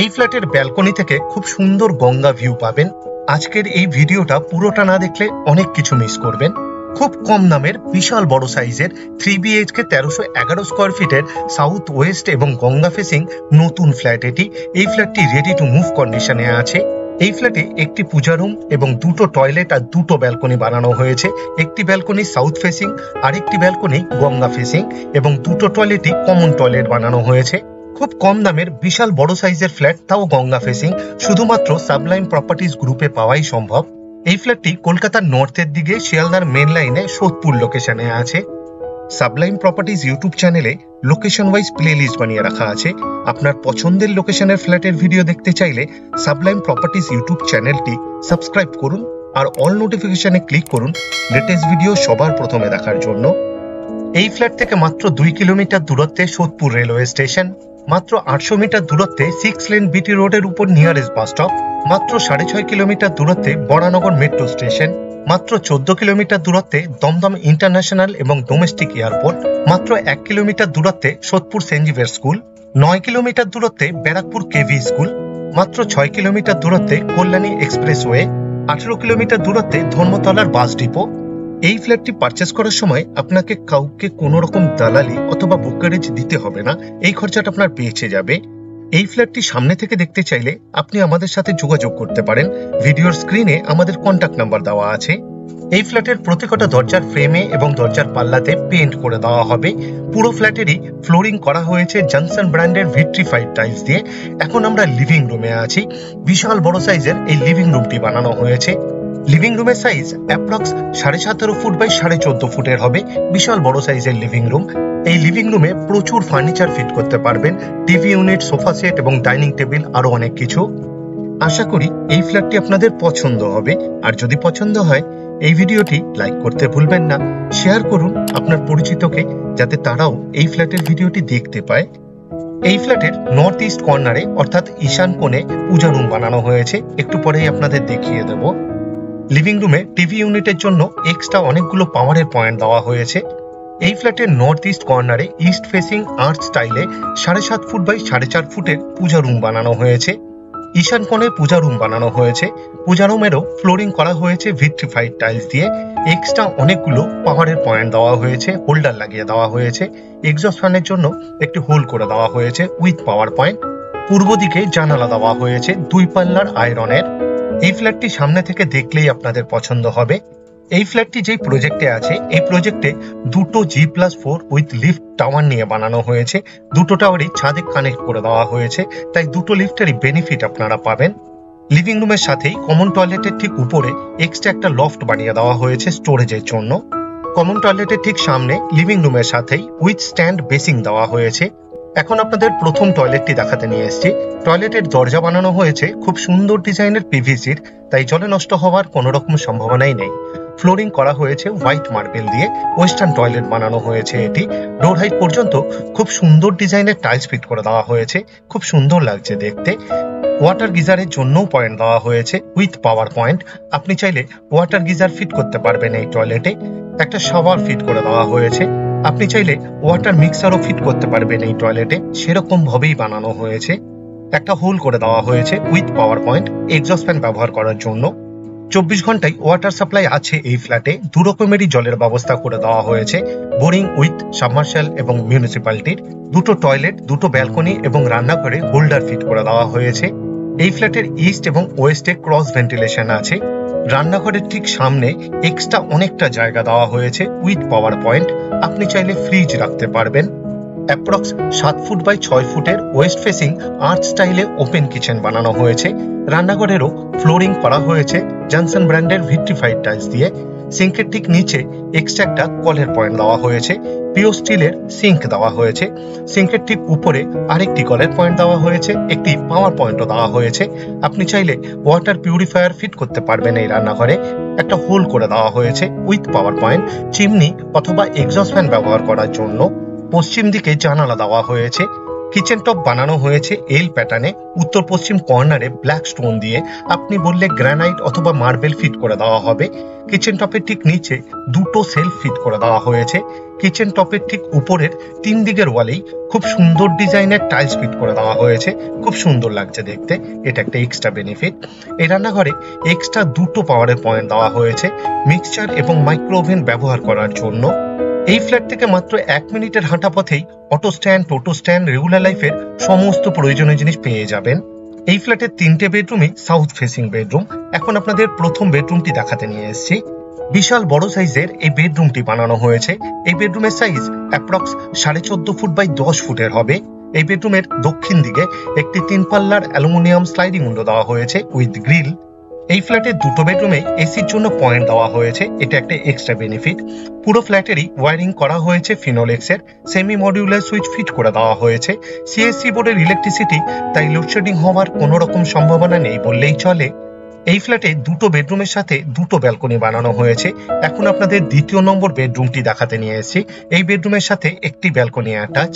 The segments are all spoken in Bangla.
এই ফ্ল্যাটের ব্যালকনি থেকে খুব সুন্দর গঙ্গা ভিউ পাবেন। আজকের এই ভিডিওটা পুরোটা না দেখলে অনেক কিছু মিস করবেন। খুব কম দামের বিশাল বড় সাইজের 3BHK 1311 স্কোয়ার ফিটের সাউথ ওয়েস্ট এবং গঙ্গা ফেসিং নতুন ফ্ল্যাট এটি। এই ফ্ল্যাটটি রেডি টু মুভ কন্ডিশনে আছে। এই ফ্ল্যাটে একটি পূজা রুম এবং দুটো টয়লেট আর দুটো ব্যালকনি বানানো হয়েছে। একটি ব্যালকনি সাউথ ফেসিং, আরেকটি ব্যালকনি গঙ্গা ফেসিং, এবং দুটো টয়লেটই কমন টয়লেট বানানো হয়েছে। খুব কম দামের বিশাল বড় সাইজের ফ্ল্যাট, তাও গঙ্গা ফেসিং, শুধুমাত্র সাবলাইম প্রপার্টিজ গ্রুপে পাওয়াই সম্ভব। এই ফ্ল্যাটটি কলকাতার নর্থের দিকে শিয়ালদার মেন লাইনে সোদপুর লোকেশনে আছে। সাবলাইম প্রপার্টিজ ইউটিউব চ্যানেলে লোকেশন ওয়াইজ প্লেলিস্ট বানিয়ে রাখা আছে। আপনার পছন্দের লোকেশনের ফ্ল্যাটের ভিডিও দেখতে চাইলে সাবলাইম প্রপার্টিজ ইউটিউব চ্যানেলটি সাবস্ক্রাইব করুন আর অল নোটিফিকেশনে ক্লিক করুন লেটেস্ট ভিডিও সবার প্রথমে দেখার জন্য। এই ফ্ল্যাট থেকে মাত্র 2 কিলোমিটার দূরত্বে সোদপুর রেলওয়ে স্টেশন, মাত্র 800 মিটার দূরত্বে 6 লেন বিটি রোডের উপর নিয়ারেস্ট বাস স্টপ, মাত্র 6.5 কিলোমিটার দূরত্বে বরানগর মেট্রো স্টেশন, মাত্র 14 কিলোমিটার দূরত্বে দমদম ইন্টারন্যাশনাল এবং ডোমেস্টিক এয়ারপোর্ট, মাত্র 1 কিলোমিটার দূরত্বে Sodepur saint Xavier school, 9 kilometre দূরত্বে ব্যারাকপুর কেভি স্কুল, মাত্র 6 কিলোমিটার দূরত্বে কল্যাণী এক্সপ্রেসওয়ে, 18 কিলোমিটার দূরত্বে ধর্মতলার বাস ডিপো। এই ফ্ল্যাটটি পারচেস করার সময় আপনাকে কাউকে কোনো রকম দালালি অথবা ব্রোকারেজ দিতে হবে না, এই খরচাটা আপনার পেয়েছে যাবে। এই ফ্ল্যাটটি সামনে থেকে দেখতে চাইলে আপনি আমাদের সাথে যোগাযোগ করতে পারেন। ভিডিওর স্ক্রিনে আমাদের কন্ট্যাক্ট নাম্বার দেওয়া আছে। এই ফ্ল্যাটের প্রত্যেকটা দরজার ফ্রেমে এবং দরজার পাল্লাতে পেইন্ট করে দেওয়া হবে। পুরো ফ্ল্যাটেরই ফ্লোরিং করা হয়েছে জনসন ব্র্যান্ডের ভিট্রিফাইড টাইলস দিয়ে। এখন আমরা লিভিং রুমে আছি। বিশাল বড় সাইজের এই লিভিং রুমটি বানানো হয়েছে। লিভিং রুমের সাইজ অ্যাপ্রক্স 17.5 ফুট বাই 14.5 ফুটের হবে। বিশাল বড় সাইজের লিভিং রুম। এই লিভিং রুমে প্রচুর ফার্নিচার ফিট করতে পারবেন, টিভি ইউনিট, সোফা সেট এবং ডাইনিং টেবিল, আরো অনেক কিছু। আশা করি এই ফ্ল্যাটটি আপনাদের পছন্দ হবে। আর যদি পছন্দ হয় এই ভিডিওটি লাইক করতে ভুলবেন না, শেয়ার করুন আপনার পরিচিতকে, যাতে তারাও এই ফ্ল্যাটের ভিডিওটি দেখতে পায়। এই ফ্ল্যাটের নর্থ ইস্ট কর্নারে অর্থাৎ ঈশান কোণে পূজা রুম বানানো হয়েছে, একটু পরেই আপনাদের দেখিয়ে দেব। লিভিং রুমে টিভি ইউনিটের জন্য এক্সট্রা অনেকগুলো পাওয়ারের পয়েন্ট দেওয়া হয়েছে। এই ফ্ল্যাটের নর্থ ইস্ট কর্নারে ইস্ট ফেসিং আর্ট স্টাইলে 7.5 ফুট বাই 4.5 ফুটের পূজা রুম বানানো হয়েছে। ঈশান কোণে পূজা রুম বানানো হয়েছে। পূজা রুমেরও ফ্লোরিং করা হয়েছে ভিট্রিফাইড টাইলস দিয়ে। এক্সট্রা অনেকগুলো পাওয়ারের পয়েন্ট দেওয়া হয়েছে, হোল্ডার লাগিয়ে দেওয়া হয়েছে। এক্সস্ট ফ্যানের জন্য একটি হোল করে দেওয়া হয়েছে উইথ পাওয়ার পয়েন্ট। পূর্ব দিকে জানালা দেওয়া হয়েছে 2 পাল্লার আয়রনের। এই ফ্ল্যাটটি সামনে থেকে দেখলেই আপনাদের পছন্দ হবে। এই ফ্ল্যাটটি যেই প্রজেক্টে আছে, এই প্রজেক্টে দুটো G+4 উইথ লিফট টাওয়ার নিয়ে বানানো হয়েছে। দুটো টাওয়ারই ছাদে কানেক্ট করে দেওয়া হয়েছে, তাই দুটো লিফটেরই বেনিফিট আপনারা পাবেন। লিভিং রুমের সাথেই কমন টয়লেটের ঠিক উপরে এক্সট্রা একটা লফট বানিয়ে দেওয়া হয়েছে স্টোরেজের জন্য। কমন টয়লেটের ঠিক সামনে লিভিং রুমের সাথেই উইথ স্ট্যান্ড বেসিং দেওয়া হয়েছে। এখন আপনাদের প্রথম টয়লেটটি দেখাতে নিয়ে এসেছি। টয়লেটের দরজা বানানো হয়েছে খুব সুন্দর ডিজাইনের পিভিসির, তাই জলে নষ্ট হওয়ার কোনো রকম সম্ভাবনাই নেই। ফ্লোরিং করা হয়েছে হোয়াইট মার্বেল দিয়ে। ওয়েস্টার্ন টয়লেট বানানো হয়েছে এটি। ডোর হাইট পর্যন্ত খুব সুন্দর ডিজাইনের টাইলস ফিট করে দেওয়া হয়েছে, খুব সুন্দর লাগছে দেখতে। ওয়াটার গিজারের জন্যও পয়েন্ট দেওয়া হয়েছে উইথ পাওয়ার পয়েন্ট। আপনি চাইলে ওয়াটার গিজার ফিট করতে পারবেন এই টয়লেটে। একটা শাওয়ার ফিট করে দেওয়া হয়েছে। আপনি চাইলে ওয়াটার মিক্সারও ফিট করতে পারবেন এই টয়লেটে, সেরকম ভাবেই বানানো হয়েছে। একটা হোল করে দেওয়া হয়েছে with power point exhaust fan ব্যবহার করার জন্য। 24 ঘন্টায় ওয়াটার সাপ্লাই আছে এই ফ্ল্যাটে। 2 রকমেরই জলের ব্যবস্থা করে দেওয়া হয়েছে, বোরিং উইথ সাবমার্শাল এবং মিউনিসিপ্যালিটির। দুটো টয়লেট, দুটো ব্যালকনি এবং রান্নাঘরে হোল্ডার ফিট করে দেওয়া হয়েছে। এই ফ্ল্যাটের ইস্ট এবং ওয়েস্টে ক্রস ভেন্টিলেশন আছে। রান্নাঘরের ঠিক সামনে এক্সট্রা অনেকটা জায়গা দেওয়া হয়েছে উইথ পাওয়ার পয়েন্ট। আপনি চাইলে ফ্রিজ রাখতে পারবেন। অ্যাপ্রক্স 7 ফুট বাই 6 ফুটের ওয়েস্ট ফেসিং আর্ট স্টাইলে ওপেন কিচেন বানানো হয়েছে। রান্নাঘরেরও ফ্লোরিং করা হয়েছে জনসন ব্র্যান্ডের ভিট্রিফাইড টাইলস দিয়ে। সিঙ্কের ঠিক নিচে এক্সট্রা একটা কলের পয়েন্ট দেওয়া হয়েছে। পিওর স্টিলের সিঙ্ক দেওয়া হয়েছে। সিঙ্কের ঠিক উপরে আরেকটি কলের পয়েন্ট দেওয়া হয়েছে, একটি পাওয়ার পয়েন্টও দেওয়া হয়েছে। আপনি চাইলে ওয়াটার পিউরিফায়ার ফিট করতে পারবেন এই রান্নাঘরে। একটা হোল করে দেওয়া হয়েছে উইথ পাওয়ার পয়েন্ট চিমনি অথবা এক্সস্ট ফ্যান ব্যবহার করার জন্য। পশ্চিম দিকে জানালা দেওয়া হয়েছে। কিচেন টপ বানানো হয়েছে এল প্যাটার্নে, উত্তর পশ্চিম কর্নারে ব্ল্যাক স্টোন দিয়ে। আপনি বললে গ্রানাইট অথবা মার্বেল ফিট করে দেওয়া হবে। কিচেন টপের ঠিক নিচে দুটো সেলফ ফিট করে দেওয়া হয়েছে। কিচেন টপের ঠিক উপরের 3 দিকের ওয়ালেই খুব সুন্দর ডিজাইনের টাইলস ফিট করে দেওয়া হয়েছে, খুব সুন্দর লাগছে দেখতে। এটা একটা এক্সট্রা বেনিফিট। এই রান্নাঘরে এক্সট্রা দুটো পাওয়ারের পয়েন্ট দেওয়া হয়েছে মিক্সচার এবং মাইক্রো ওভেন ব্যবহার করার জন্য। এই ফ্ল্যাট থেকে মাত্র 1 মিনিটের হাঁটা পথেই অটো স্ট্যান্ড, টোটো স্ট্যান্ড, রেগুলার লাইফের সমস্ত প্রয়োজনীয় জিনিস পেয়ে যাবেন। এই ফ্ল্যাটের 3টে বেডরুমই সাউথ ফেসিং বেডরুম। এখন আপনাদের প্রথম বেডরুমটি দেখাতে নিয়ে এসেছি। বিশাল বড় সাইজের এই বেডরুমটি বানানো হয়েছে। এই বেডরুমের সাইজ অ্যাপ্রক্স 14.5 ফুট বাই 10 ফুটের হবে। এই বেডরুমের দক্ষিণ দিকে একটি 3 পাল্লার অ্যালুমিনিয়াম স্লাইডিং উইন্ডো দেওয়া হয়েছে উইথ গ্রিল। এই ফ্ল্যাটের দুটো বেডরুমে এসির জন্য পয়েন্ট দেওয়া হয়েছে, এটা একটা এক্সট্রা বেনিফিট। পুরো ফ্ল্যাটেরই ওয়ারিং করা হয়েছে ফিনোলেক্সের, সেমি মডিউলার সুইচ ফিট করে দেওয়া হয়েছে। সিএসসি বোর্ডের ইলেকট্রিসিটি, তাই লোডশেডিং হওয়ার কোনো রকম সম্ভাবনা নেই বললেই চলে। এই ফ্ল্যাটে দুটো বেডরুমের সাথে দুটো ব্যালকনি বানানো হয়েছে। এখন আপনাদের দ্বিতীয় নম্বর বেডরুমটি দেখাতে নিয়ে এসেছি। এই বেডরুমের সাথে একটি ব্যালকনি অ্যাটাচ।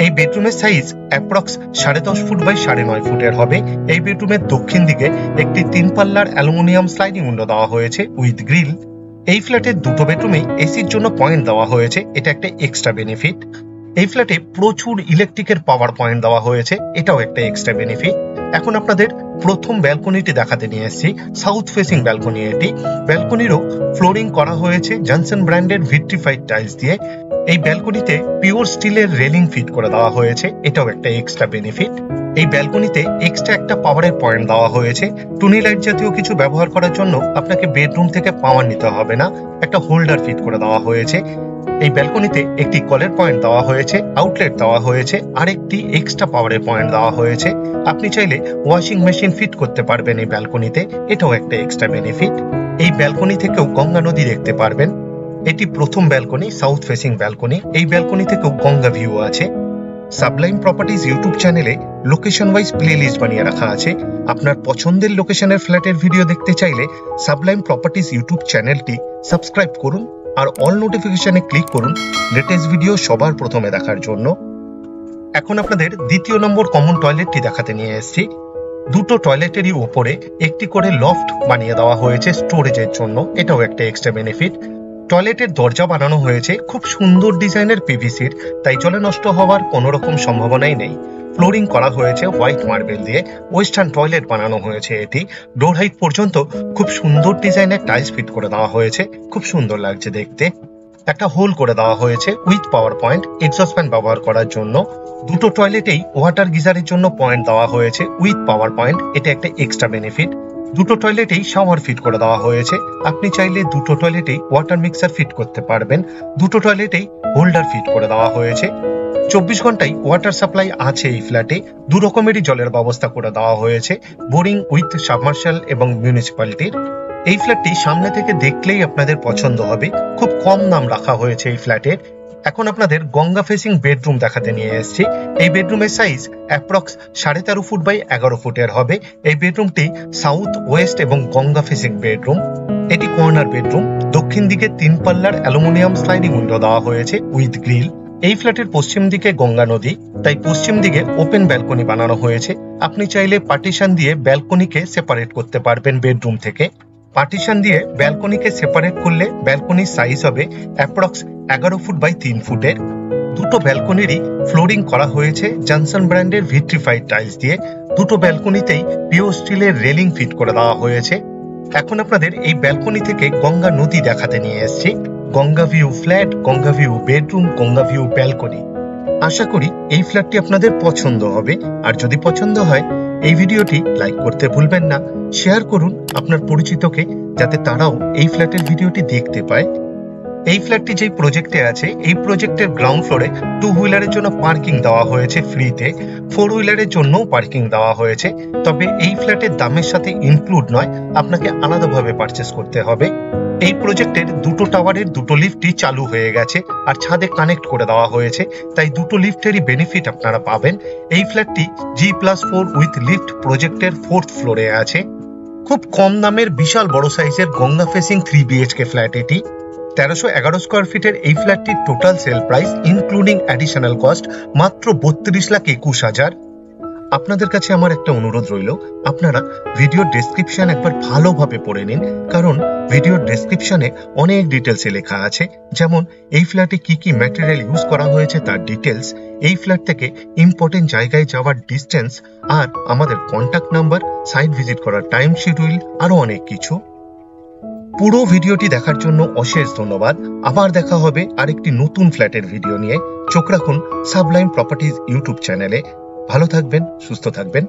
এই বেডরুমের সাইজ অ্যাপ্রক্স 10.5 ফুট বাই 9.5 ফুটের হবে। এই বেডরুমের দক্ষিণ দিকে একটি 3 পাল্লার অ্যালুমিনিয়াম স্লাইডিং উইন্ডো দেওয়া হয়েছে উইথ গ্রিল। এই ফ্ল্যাটের দুটো বেডরুমেই এসির জন্য পয়েন্ট দেওয়া হয়েছে, এটা একটা এক্সট্রা বেনিফিট। এই ফ্ল্যাটে প্রচুর ইলেকট্রিকের পাওয়ার পয়েন্ট দেওয়া হয়েছে, এটাও একটা এক্সট্রা বেনিফিট। এখন আপনাদের প্রথম ব্যালকনিটি দেখাতে নিয়ে এসেছি, সাউথ ফেসিং ব্যালকনি এটি। ব্যালকনিরও ফ্লোরিং করা হয়েছে জনসন ব্র্যান্ডের ভিট্রিফাইড টাইলস দিয়ে। এই ব্যালকনিতে পিওর স্টিলের রেলিং ফিট করে দেওয়া হয়েছে, এটাও একটা এক্সট্রা বেনিফিট। এই ব্যালকনিতে এক্সট্রা একটা পাওয়ারের পয়েন্ট দেওয়া হয়েছে। টুনি লাইট জাতীয় কিছু ব্যবহার করার জন্য আপনাকে বেডরুম থেকে পাওয়ার নিতে হবে না, একটা হোল্ডার ফিট করে দেওয়া হয়েছে। এই ব্যালকনিতে একটি কলের পয়েন্ট দেওয়া হয়েছে, আউটলেট দেওয়া হয়েছে, আরেকটি এক্সট্রা পাওয়ারের পয়েন্ট দেওয়া হয়েছে। আপনি চাইলে ওয়াশিং মেশিন ফিট করতে পারবেন এই ব্যালকনিতে, এটাও একটা এক্সট্রা বেনিফিট। এই ব্যালকনি থেকেও গঙ্গা নদী দেখতে পারবেন। এটি প্রথম ব্যালকনি, সাউথ ফেসিং ব্যালকনি। এই ব্যালকনি থেকেও গঙ্গা ভিউ আছে। সাবলাইম প্রপার্টিজ ইউটিউব চ্যানেলে লোকেশন ওয়াইজ প্লেলিস্ট বানিয়ে রাখা আছে। আপনার পছন্দের লোকেশনের ফ্ল্যাটের ভিডিও দেখতে চাইলে সাবলাইম প্রপার্টিজ ইউটিউব চ্যানেলটি সাবস্ক্রাইব করুন আর অল নোটিফিকেশনে ক্লিক করুন লেটেস্ট ভিডিও সবার প্রথমে দেখার জন্য। এখন আপনাদের দ্বিতীয় নম্বর কমন টয়লেটটি দেখাতে নিয়ে এসেছি। দুটো টয়লেটেরই উপরে একটি করে লফট বানিয়ে দেওয়া হয়েছে স্টোরেজের জন্য, এটাও একটা এক্সট্রা বেনিফিট। টয়লেটের দরজা বানানো হয়েছে খুব সুন্দর ডিজাইনের পিভিসির, তাই জলে নষ্ট হওয়ার কোনো রকম সম্ভাবনাই নেই। ফ্লোরিং করা হয়েছে হোয়াইট মার্বেল দিয়ে। ওয়েস্টার্ন টয়লেট বানানো হয়েছে এটি। ডোর হাইট পর্যন্ত খুব সুন্দর ডিজাইনের টাইলস ফিট করে দেওয়া হয়েছে, খুব সুন্দর লাগছে দেখতে। একটা হোল করে দেওয়া হয়েছে with power point exhaust fan ব্যবহার করার জন্য। দুটো টয়লেটেই ওয়াটার গিজারের জন্য পয়েন্ট দেওয়া হয়েছে উইথ পাওয়ার পয়েন্ট, এটা একটা এক্সট্রা বেনিফিট। দুটো টয়লেটেই শাওয়ার ফিট করে দেওয়া হয়েছে। আপনি চাইলে দুটো টয়লেটেই ওয়াটার মিক্সার ফিট করতে পারবেন। দুটো টয়লেটেই হোল্ডার ফিট করে দেওয়া হয়েছে। 24 ঘন্টায় ওয়াটার সাপ্লাই আছে এই ফ্ল্যাটে। দু রকমেরই জলের ব্যবস্থা করে দেওয়া হয়েছে, বোরিং উইথ সাবমার্শাল এবং মিউনিসিপ্যালিটির। এই ফ্ল্যাটটি সামনে থেকে দেখলেই আপনাদের পছন্দ হবে, খুব কম দাম রাখা হয়েছে এই ফ্ল্যাটের। এখন আপনাদের গঙ্গা ফেসিং বেডরুম দেখাতে নিয়ে এসেছি। এই বেডরুমের সাইজ অ্যাপ্রক্স 13.5 ফুট বাই 11 ফুটের হবে। এই বেডরুমটি সাউথ, ওয়েস্ট এবং গঙ্গা ফেসিং বেডরুম। এটি কর্নার বেডরুম। দক্ষিণ দিকে 3 পাল্লার অ্যালুমিনিয়াম স্লাইডিং উইন্ডো দেওয়া হয়েছে উইথ গ্রিল। এই ফ্ল্যাটের পশ্চিম দিকে গঙ্গা নদী, তাই পশ্চিম দিকে ওপেন ব্যালকনি বানানো হয়েছে। আপনি চাইলে পার্টিশন দিয়ে ব্যালকনিকে সেপারেট করতে পারবেন বেডরুম থেকে। পার্টিশন দিয়ে ব্যালকনিকে সেপারেট করলে ব্যালকনির সাইজ হবে অ্যাপ্রক্স 11 ফুট বাই 3 ফুটের। দুটো ব্যালকনিরই ফ্লোরিং করা হয়েছে জনসন ব্র্যান্ডের ভিট্রিফাইড টাইলস দিয়ে। দুটো ব্যালকনিতেই পিওর স্টিলের রেলিং ফিট করে দেওয়া হয়েছে। এখন আপনাদের এই ব্যালকনি থেকে গঙ্গা নদী দেখাতে নিয়ে এসেছি। Ganga view flat, Ganga view bedroom, Ganga view balcony. আশা করি এই ফ্ল্যাটটি আপনাদের পছন্দ হবে। আর যদি পছন্দ হয় এই ভিডিওটি লাইক করতে ভুলবেন না, শেয়ার করুন আপনার পরিচিতকে, যাতে তারাও এই ফ্ল্যাটের ভিডিওটি দেখতে পায়। এই ফ্ল্যাটটি যেই প্রজেক্টে আছে, এই প্রজেক্টের গ্রাউন্ড ফ্লোরে 2 হুইলারের জন্য পার্কিং দেওয়া হয়েছে ফ্রিতে, 4 হুইলারের জন্যও পার্কিং দেওয়া হয়েছে। তবে এই ফ্ল্যাটের দামের সাথে ইনক্লুড নয়, আপনাকে আলাদাভাবে পারচেস করতে হবে। এই প্রজেক্টের দুটো টাওয়ারের দুটো লিফটই চালু হয়ে গেছে আর ছাদে কানেক্ট করে দেওয়া হয়েছে, তাই দুটো লিফটেরই বেনিফিট আপনারা পাবেন। এই ফ্ল্যাটটি G+4 উইথ লিফট প্রজেক্টের 4th ফ্লোরে আছে। খুব কম দামের বিশাল বড় সাইজের গঙ্গা ফেসিং 3 BHK ফ্ল্যাট এটি। 1311 স্কয়ার ফিটের এই ফ্ল্যাটটির total sale price including additional cost মাত্র 32,21,000। আপনাদের কাছে আমার একটা অনুরোধ রইল, আপনারা ভিডিওর ডেসক্রিপশন একবার ভালোভাবে পড়ে নিন, কারণ ভিডিওর ডেসক্রিপশনে অনেক ডিটেলসে লেখা আছে, যেমন এই ফ্ল্যাটে কি কি ম্যাটেরিয়াল ইউজ করা হয়েছে তার ডিটেলস, এই ফ্ল্যাট থেকে ইম্পর্টেন্ট জায়গায় যাওয়ার ডিস্টেন্স, আর আমাদের কন্ট্যাক্ট নাম্বার, সাইট ভিজিট করার টাইম শিডিউল, আরো অনেক কিছু। পুরো ভিডিওটি দেখার জন্য অশেষ ধন্যবাদ। আবার দেখা হবে আরেকটি নতুন ফ্ল্যাটের ভিডিও নিয়ে। চোখ রাখুন সাবলাইম প্রপার্টিজ ইউটিউব চ্যানেলে। ভালো থাকবেন, সুস্থ থাকবেন।